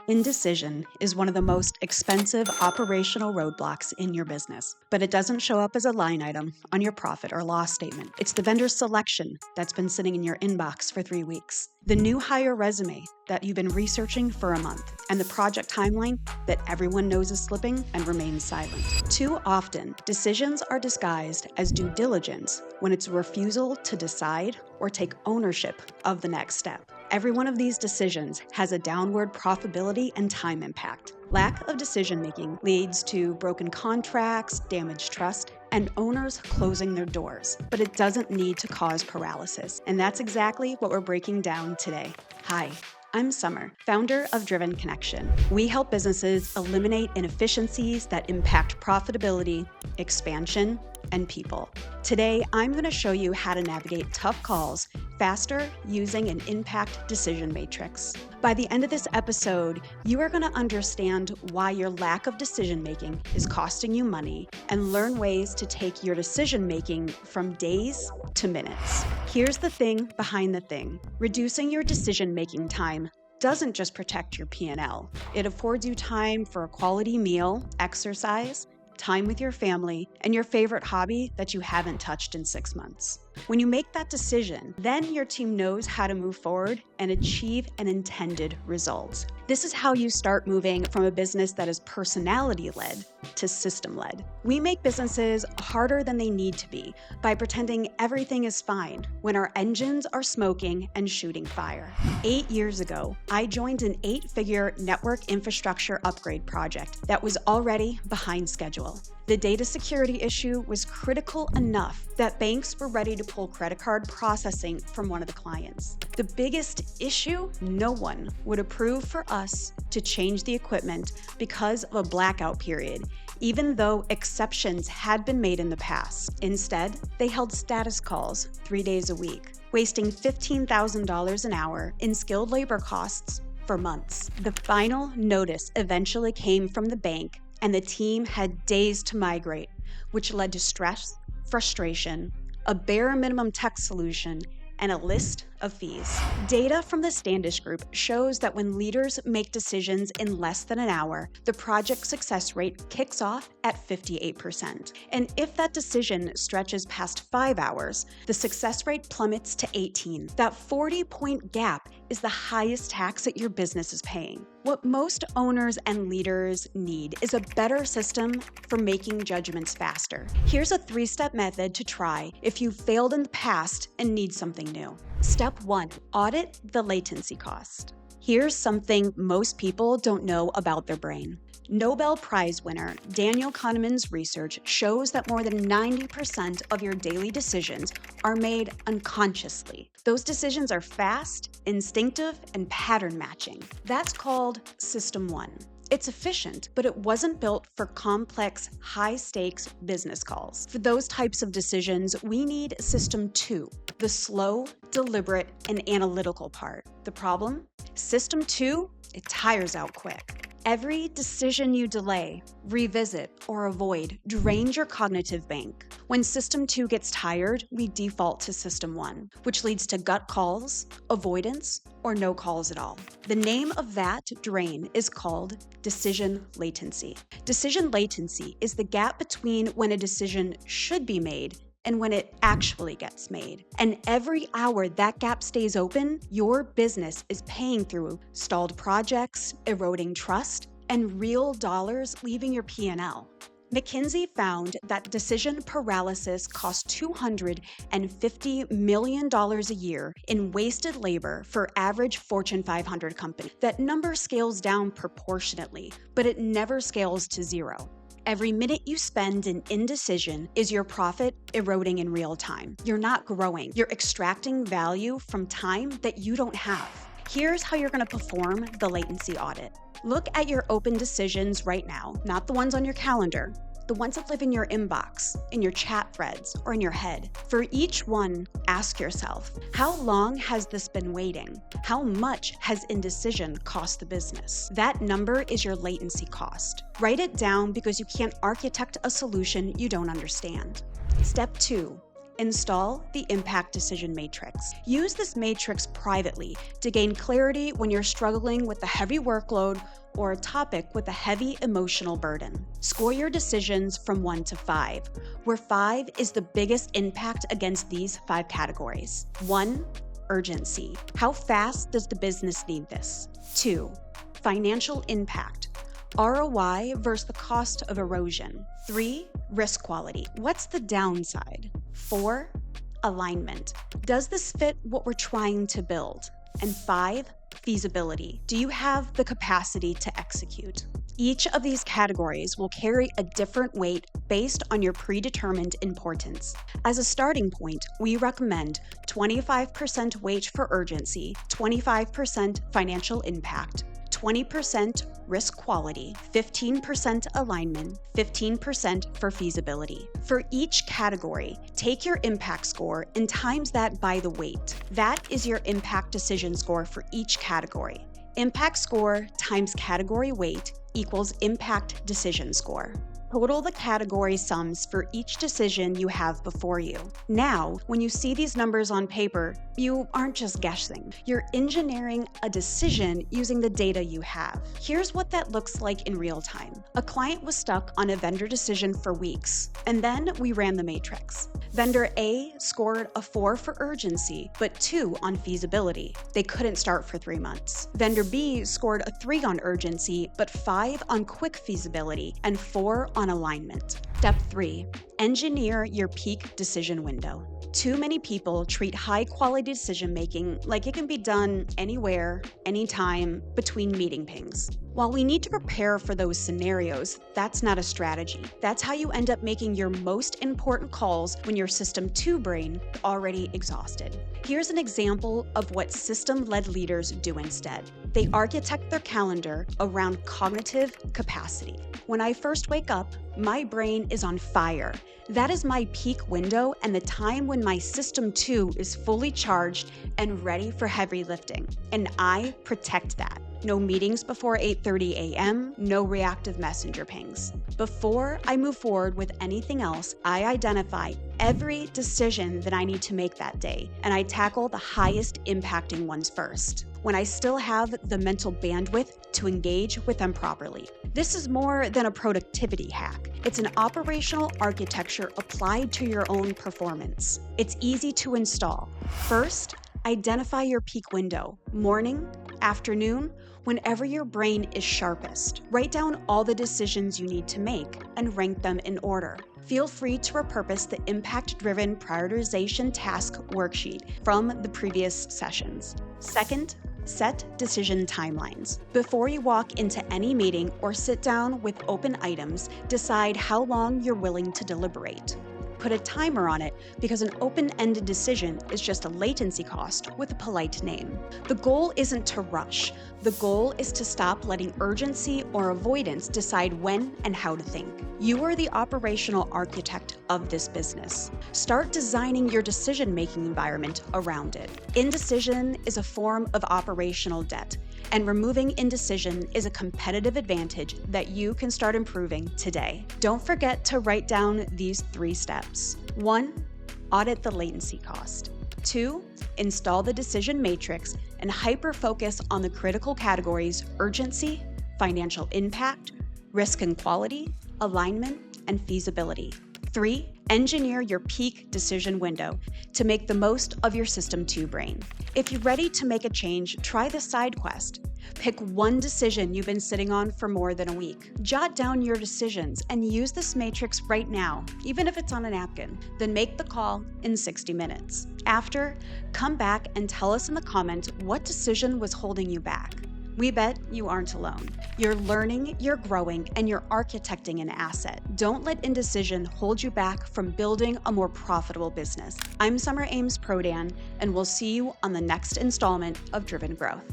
Indecision is one of the most expensive operational roadblocks in your business, but it doesn't show up as a line item on your profit or loss statement. It's the vendor selection that's been sitting in your inbox for 3 weeks, the new hire resume that you've been researching for a month, and the project timeline that everyone knows is slipping and remains silent. Too often, decisions are disguised as due diligence when it's a refusal to decide or take ownership of the next step. Every one of these decisions has a downward profitability and time impact. Lack of decision-making leads to broken contracts, damaged trust, and owners closing their doors. But it doesn't need to cause paralysis. And that's exactly what we're breaking down today. Hi, I'm Summer, founder of Driven Connection. We help businesses eliminate inefficiencies that impact profitability, expansion, and people. Today, I'm going to show you how to navigate tough calls faster using an impact decision matrix. By the end of this episode, you are going to understand why your lack of decision-making is costing you money and learn ways to take your decision-making from days to minutes. Here's the thing behind the thing. Reducing your decision-making time doesn't just protect your P&L. It affords you time for a quality meal, exercise, time with your family, and your favorite hobby that you haven't touched in 6 months. When you make that decision, then your team knows how to move forward and achieve an intended result. This is how you start moving from a business that is personality-led to system-led. We make businesses harder than they need to be by pretending everything is fine when our engines are smoking and shooting fire. 8 years ago, I joined an 8-figure network infrastructure upgrade project that was already behind schedule. The data security issue was critical enough that banks were ready to pull credit card processing from one of the clients. The biggest issue, no one would approve for us to change the equipment because of a blackout period, even though exceptions had been made in the past. Instead, they held status calls 3 days a week, wasting $15,000 an hour in skilled labor costs for months. The final notice eventually came from the bank, and the team had days to migrate, which led to stress, frustration, a bare minimum tech solution, and a list of fees. Data from the Standish Group shows that when leaders make decisions in less than an hour, the project success rate kicks off at 58%. And if that decision stretches past 5 hours, the success rate plummets to 18. That 40-point gap is the highest tax that your business is paying. What most owners and leaders need is a better system for making judgments faster. Here's a 3-step method to try if you've failed in the past and need something new. Step 1, audit the latency cost. Here's something most people don't know about their brain. Nobel Prize winner Daniel Kahneman's research shows that more than 90% of your daily decisions are made unconsciously. Those decisions are fast, instinctive, and pattern matching. That's called System 1. It's efficient, but it wasn't built for complex, high-stakes business calls. For those types of decisions, we need System 2, the slow, deliberate, and analytical part. The problem? System 2, it tires out quick. Every decision you delay, revisit, or avoid drains your cognitive bank. When System 2 gets tired, we default to System 1, which leads to gut calls, avoidance, or no calls at all. The name of that drain is called decision latency. Decision latency is the gap between when a decision should be made and when it actually gets made. And every hour that gap stays open, your business is paying through stalled projects, eroding trust, and real dollars leaving your P&L. McKinsey found that decision paralysis costs $250 million a year in wasted labor for average Fortune 500 companies. That number scales down proportionately, but it never scales to zero. Every minute you spend in indecision is your profit eroding in real time. You're not growing. You're extracting value from time that you don't have. Here's how you're going to perform the latency audit. Look at your open decisions right now, not the ones on your calendar, the ones that live in your inbox, in your chat threads, or in your head. For each one, ask yourself, how long has this been waiting? How much has indecision cost the business? That number is your latency cost. Write it down because you can't architect a solution you don't understand. Step 2, Install the Impact Decision Matrix. Use this matrix privately to gain clarity when you're struggling with a heavy workload or a topic with a heavy emotional burden. Score your decisions from 1 to 5, where 5 is the biggest impact against these 5 categories. 1. Urgency. How fast does the business need this? 2. Financial impact. ROI versus the cost of erosion. 3. Risk quality. What's the downside? 4. Alignment. Does this fit what we're trying to build? And 5. Feasibility. Do you have the capacity to execute? Each of these categories will carry a different weight based on your predetermined importance. As a starting point, we recommend 25% weight for urgency, 25% financial impact, 20% risk quality, 15% alignment, 15% for feasibility. For each category, take your impact score and times that by the weight. That is your impact decision score for each category. Impact score times category weight equals impact decision score. Total the category sums for each decision you have before you. Now, when you see these numbers on paper, you aren't just guessing. You're engineering a decision using the data you have. Here's what that looks like in real time. A client was stuck on a vendor decision for weeks, and then we ran the matrix. Vendor A scored a 4 for urgency, but 2 on feasibility. They couldn't start for 3 months. Vendor B scored a 3 on urgency, but 5 on quick feasibility and 4 on alignment. Step 3. Engineer your peak decision window. Too many people treat high-quality decision-making like it can be done anywhere, anytime, between meeting pings. While we need to prepare for those scenarios, that's not a strategy. That's how you end up making your most important calls when your System 2 brain is already exhausted. Here's an example of what system-led leaders do instead. They architect their calendar around cognitive capacity. When I first wake up, my brain is on fire. That is my peak window and the time when my System 2 is fully charged and ready for heavy lifting. And I protect that. No meetings before 8:30 a.m., no reactive messenger pings. Before I move forward with anything else, I identify every decision that I need to make that day, and I tackle the highest impacting ones first, when I still have the mental bandwidth to engage with them properly. This is more than a productivity hack. It's an operational architecture applied to your own performance. It's easy to install. First, identify your peak window, morning, afternoon, whenever your brain is sharpest. Write down all the decisions you need to make and rank them in order. Feel free to repurpose the impact-driven prioritization task worksheet from the previous sessions. Second, set decision timelines. Before you walk into any meeting or sit down with open items, decide how long you're willing to deliberate. Put a timer on it because an open-ended decision is just a latency cost with a polite name. The goal isn't to rush. The goal is to stop letting urgency or avoidance decide when and how to think. You are the operational architect of this business. Start designing your decision-making environment around it. Indecision is a form of operational debt, and removing indecision is a competitive advantage that you can start improving today. Don't forget to write down these 3 steps. 1. Audit the latency cost. 2. Install the decision matrix and hyper-focus on the critical categories urgency, financial impact, risk and quality, alignment, and feasibility. 3. Engineer your peak decision window to make the most of your System 2 brain. If you're ready to make a change, try this side quest. Pick one decision you've been sitting on for more than a week. Jot down your decisions and use this matrix right now, even if it's on a napkin. Then make the call in 60 minutes. After, come back and tell us in the comments what decision was holding you back. We bet you aren't alone. You're learning, you're growing, and you're architecting an asset. Don't let indecision hold you back from building a more profitable business. I'm Summer Ames Prodan, and we'll see you on the next installment of Driven Growth.